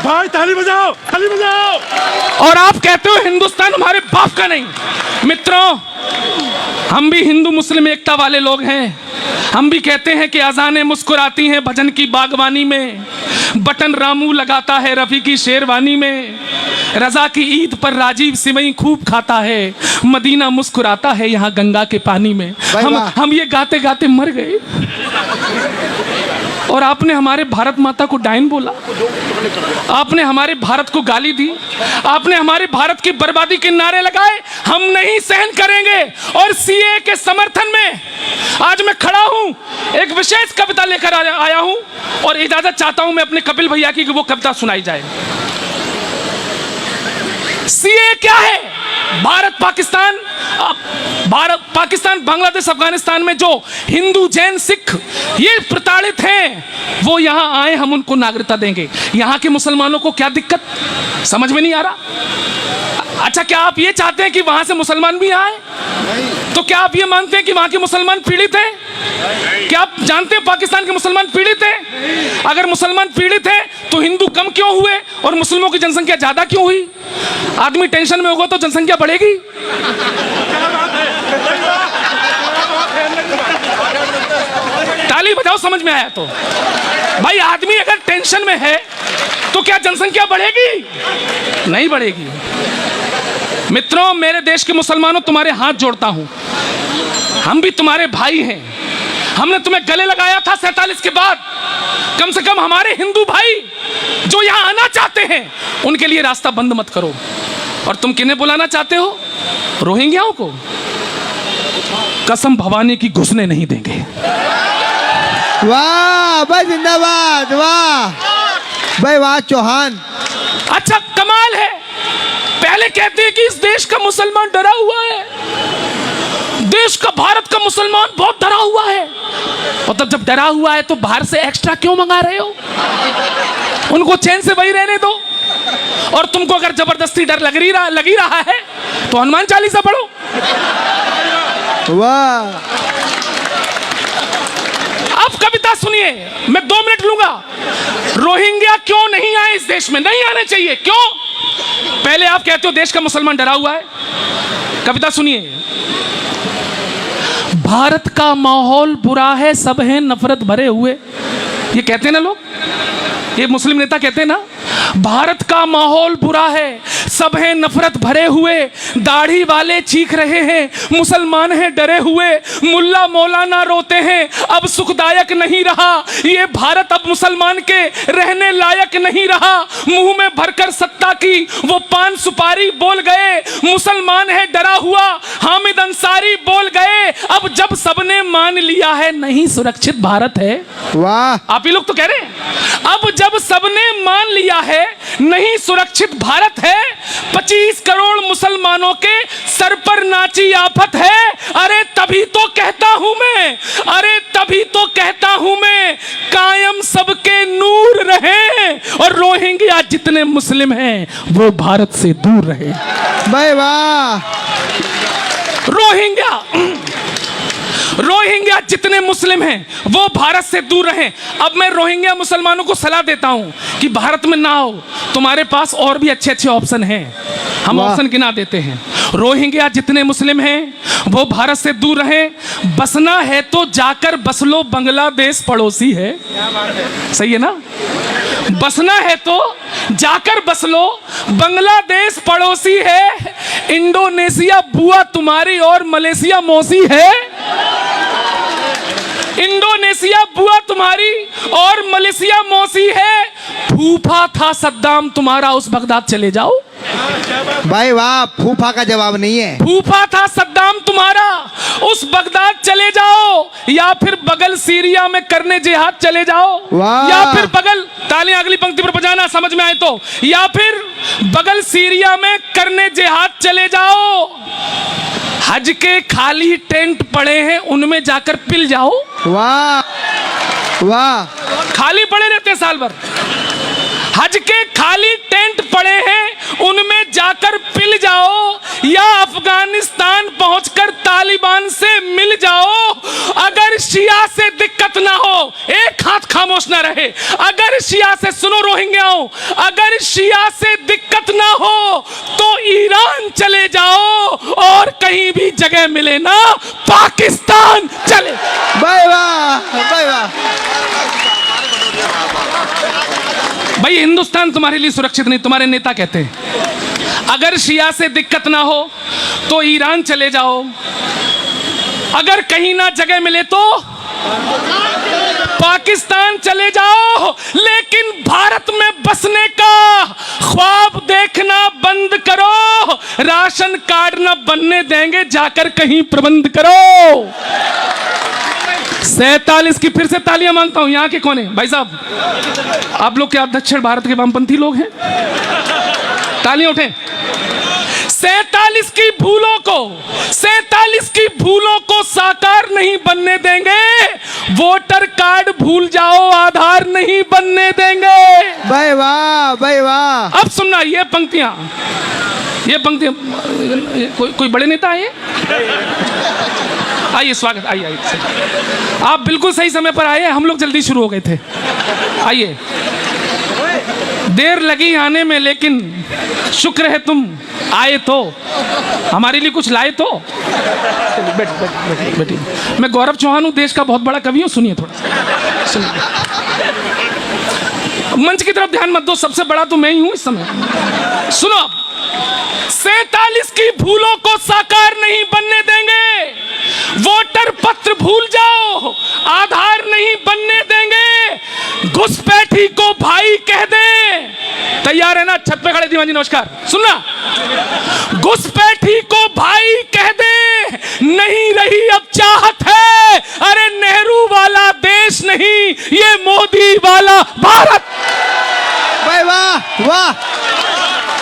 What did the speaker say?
भाई ताली बजाओ, ताली बजाओ। और आप कहते हो हिंदुस्तान हमारे बाप का नहीं। मित्रों, हम भी हिंदू मुस्लिम एकता वाले लोग हैं। हम भी कहते हैं कि अजानें मुस्कुराती हैं भजन की बागवानी में, बटन रामू लगाता है रफ़ी की शेरवानी में, रजा की ईद पर राजीव सिवई खूब खाता है, मदीना मुस्कुराता है यहाँ गंगा के पानी में। हम ये गाते गाते मर गए और आपने हमारे भारत माता को डायन बोला, आपने हमारे भारत को गाली दी, आपने हमारे भारत की बर्बादी के नारे लगाए। हम नहीं सहन करेंगे। और सीए के समर्थन में आज मैं खड़ा हूं, एक विशेष कविता लेकर आया हूं और इजाजत चाहता हूं मैं अपने कपिल भैया की कि वो कविता सुनाई जाए। सीए क्या है? भारत पाकिस्तान बांग्लादेश अफगानिस्तान में जो हिंदू जैन सिख ये प्रताड़ित हैं, वो यहां आए, हम उनको नागरिकता देंगे। यहां के मुसलमानों को क्या दिक्कत, समझ में नहीं आ रहा? अच्छा, क्या आप ये चाहते हैं कि वहां से मुसलमान भी आए? तो क्या आप ये मानते हैं कि वहां के मुसलमान पीड़ित हैं? क्या आप जानते हैं पाकिस्तान के मुसलमान पीड़ित हैं? अगर मुसलमान पीड़ित हैं तो हिंदू कम क्यों हुए और मुस्लिमों की जनसंख्या ज्यादा क्यों हुई? आदमी टेंशन में होगा तो जनसंख्या बढ़ेगी। ताली बजाओ, समझ में आया तो। भाई, आदमी अगर टेंशन में है तो क्या जनसंख्या बढ़ेगी? नहीं बढ़ेगी। मित्रों, मेरे देश के मुसलमानों, तुम्हारे हाथ जोड़ता हूं, हम भी तुम्हारे भाई हैं। हमने तुम्हें गले लगाया था 47 के बाद। कम से कम हमारे हिंदू भाई जो यहां आना चाहते हैं उनके लिए रास्ता बंद मत करो। और तुम किन्हें बुलाना चाहते हो? रोहिंग्याओं को? कसम भवानी की घुसने नहीं देंगे। वाह भाई, जिंदाबाद, वाह भाई, वाह चौहान। अच्छा, कमाल है। पहले कहते हैं कि इस देश का मुसलमान डरा हुआ है, देश का भारत का मुसलमान बहुत डरा हुआ है। मतलब जब डरा हुआ है तो बाहर से एक्स्ट्रा क्यों मंगा रहे हो? उनको चैन से वही रहने दो। और तुमको अगर जबरदस्ती डर लगी रहा है तो हनुमान चालीसा पढ़ो। वाह। अब कविता सुनिए, मैं 2 मिनट लूंगा। रोहिंग्या क्यों नहीं आए इस देश में? नहीं आने चाहिए। क्यों? पहले आप कहते हो देश का मुसलमान डरा हुआ है। कविता सुनिए। भारत का माहौल बुरा है, सब हैं नफरत भरे हुए। ये कहते हैं ना लोग, ये मुस्लिम नेता कहते हैं ना, भारत का माहौल बुरा है, सब हैं नफरत भरे हुए, दाढ़ी वाले चीख रहे हैं, मुसलमान हैं डरे हुए, मुल्ला मौलाना रोते हैं, अब सुखदायक नहीं रहा ये भारत, अब मुसलमान के रहने लायक नहीं रहा। मुंह में भरकर सत्ता की वो पान सुपारी बोल गए, मुसलमान है डरा हुआ हामिद अंसारी बोल गए। अब जब सबने मान लिया है नहीं सुरक्षित भारत है। वाह। आप ही लोग तो कह रहे हैं। अब जब सबने मान लिया है नहीं सुरक्षित भारत है, 25 करोड़ मुसलमानों के सर पर नाची आफत है। अरे तभी तो कहता हूं मैं, अरे तभी तो कहता हूं मैं, कायम सबके नूर रहे और रोहिंग्या जितने मुस्लिम हैं वो भारत से दूर रहे। भाई वाह। रोहिंग्या जितने मुस्लिम हैं वो भारत से दूर रहें। अब मैं रोहिंग्या मुसलमानों को सलाह देता हूं कि भारत में ना आओ, तुम्हारे पास और भी अच्छे अच्छे ऑप्शन हैं, हम ऑप्शन गिना देते हैं। रोहिंग्या जितने मुस्लिम हैं वो भारत से दूर रहें। बसना है तो जाकर बस लो, बांग्लादेश पड़ोसी है। सही है ना? बसना है तो जाकर बस लो, बांग्लादेश पड़ोसी है। इंडोनेशिया बुआ तुम्हारी और मलेशिया मौसी है। इंडोनेशिया बुआ तुम्हारी और मलेशिया मौसी है। फूफा था सद्दाम तुम्हारा, उस बगदाद चले जाओ। भाई वाह, फूफा का जवाब नहीं है। फूफा था सद्दाम तुम्हारा, उस बगदाद चले जाओ, या फिर बगल सीरिया में करने जिहाद चले जाओ, या फिर बगल, तालियां अगली पंक्ति पर बजाना समझ में आए तो, या फिर बगल सीरिया में करने जिहाद चले जाओ। हज के खाली टेंट पड़े हैं उनमें जाकर पिल जाओ। वाह वाह। खाली पड़े रहते हैं साल भर। हज के खाली टेंट पड़े हैं उनमें जाकर पिल जाओ या अफगानिस्तान पहुंचकर तालिबान से मिल जाओ। अगर शिया से दिक्कत ना हो, एक हाथ खामोश ना रहे, अगर शिया से, सुनो रोहिंग्याओं, अगर शिया से दिक्कत ना हो तो ईरान चले जाओ और कहीं भी जगह मिले ना पाकिस्तान चले। भाई वाह, भाई वाह। भाई हिंदुस्तान तुम्हारे लिए सुरक्षित नहीं, तुम्हारे नेता कहते हैं अगर शिया से दिक्कत ना हो तो ईरान चले जाओ, अगर कहीं ना जगह मिले तो पाकिस्तान चले जाओ। लेकिन भारत में बसने का ख्वाब देखना बंद करो, राशन कार्ड न बनने देंगे, जाकर कहीं प्रबंध करो। 47 की फिर से तालियां मांगता हूं। यहां के कौन है भाई साहब? आप लोग क्या दक्षिण भारत के वामपंथी लोग हैं? तालियां उठें। 47 की भूलों को साकार नहीं बनने देंगे, वोटर कार्ड भूल जाओ, आधार नहीं बनने देंगे। भाई वाह, भाई वाह। अब सुनना ये पंक्तियां, कोई बड़े नेता आए? आइए, स्वागत, आइए। आप बिल्कुल सही समय पर आए, हम लोग जल्दी शुरू हो गए थे। आइए, देर लगी आने में लेकिन शुक्र है तुम आए तो, हमारे लिए कुछ लाए तो। बैठिए। मैं गौरव चौहान हूं, देश का बहुत बड़ा कवि हूं, सुनिए थोड़ा, सुनिए। मंच की तरफ ध्यान मत दो, सबसे बड़ा तो मैं ही हूं इस समय। सुनो, 47 की भूलों को साकार नहीं बनने देंगे, वोटर पत्र भूल जाओ, आधार नहीं बनने देंगे, घुसपैठी को भाई कह दे। तैयार है ना? छत पे खड़े दीवान जी, नमस्कार। सुनना, घुसपैठी को भाई कह दे, नहीं रही अब चाहत है, अरे नेहरू वाला देश नहीं, ये मोदी वाला भारत। भाई वाह, वाह।